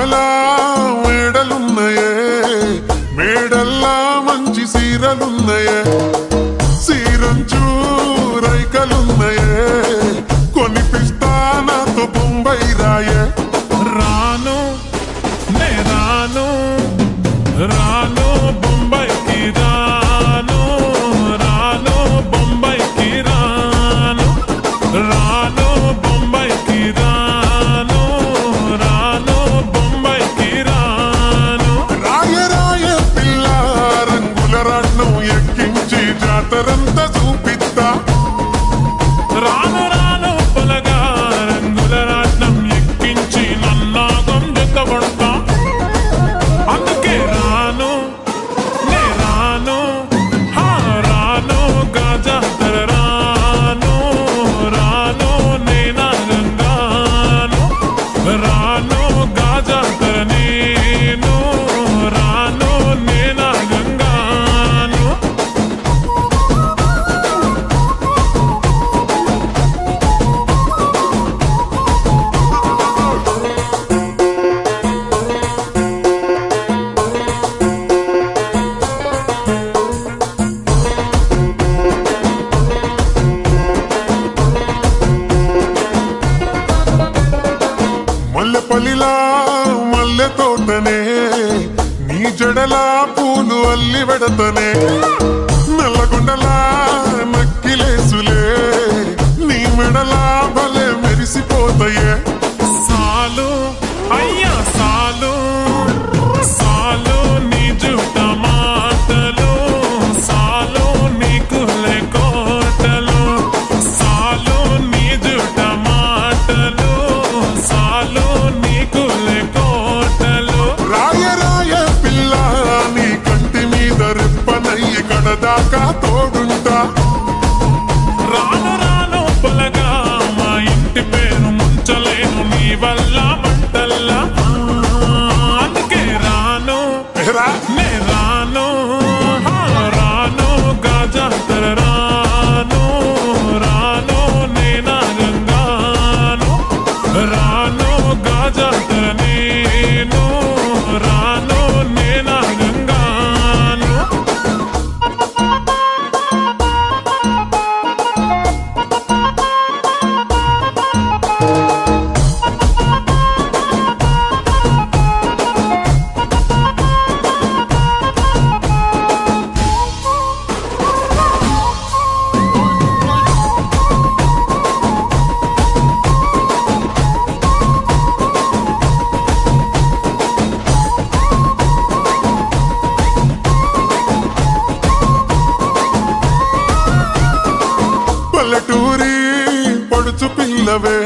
కమల మేడలున్నాయే మేడల్లా మంచి సీరలున్నాయే సీరంచు రైకలున్నాయే కొనిపిస్తా నాతో బొంబాయి రాయే రాను నే రాను రాను బొంబాయికి రాను రాను బొంబాయికి రాను రాను బొంబాయికి రాను రాను బొంబాయికి రాను రాయ రాయ పిల్ల రంగుల రాట్నం ఎక్కించి జాతరంతా చూపిస్తా రాను రాను పొలగా రంగుల రాట్నం ఎక్కించి నన్నాగం జతబడతా అందుకే రాను నే రాను రాను గాజాతర రాను రాను నే నాగంగాను రాను గాజాతర నేను రాను నే నాగంగాను మల్లెపల్లిలా మల్లె తోటనే నీ జడలా పూలు అల్లి వెడతనే నల్లగొండలా నక్కిలేసులే నీ మెడలా భలే మెరిసిపోతాయే సాలు అయ్యా సాలు సాలు నీ జుట్ట మాటలు సాలు నీకు కోటలు సాలు నీ జుట్ట మాటలు సాలు నీకు కోటలు రాయ రాయ పిల్ల నీ కంటి మీద రెప్పనయ్యి కడదాకా తోడుంటా రాను రాను పొలగా మా ఇంటి పేరు ముంచలేను నీ వల్ల మంటల్లా అందుకే రాను రా నే రాను రాను గాజాతర రాను రాను నే నాగంగాను రాను గాజాతర నేను రాను నే నాగంగాను పల్లెటూరి పడుచు పిల్లవే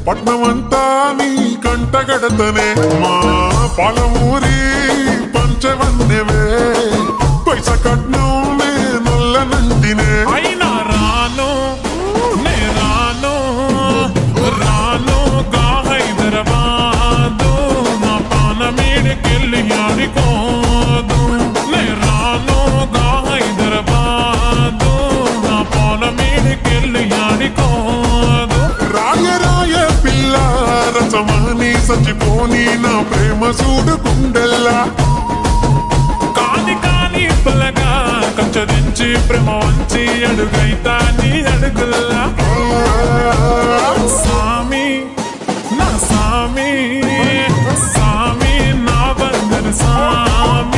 పట్నమంతా నీ కంటగడతనే మా పాలమూరి పంచవన్నెవే పైస కట్నం నే నొల్లనంటినే అయినా రాను నే రాను రాను గా హైదరాబాదు నా పానమీడికెళ్ళి ఆడుకోదు నే రాను గా హైదరాబాదు నా పానమీడికెళ్ళి ఆడుకోదు రాయ రాయ పిల్ల రసమాని సచిపోని నా ప్రేమ చూడుకుండెల్లా కాని కాని పొలగా కంచరించి ప్రేమ వంచి అడుగైతా నీ అడుగుల్లా సామి నా సామి సామి నా బందరు సామి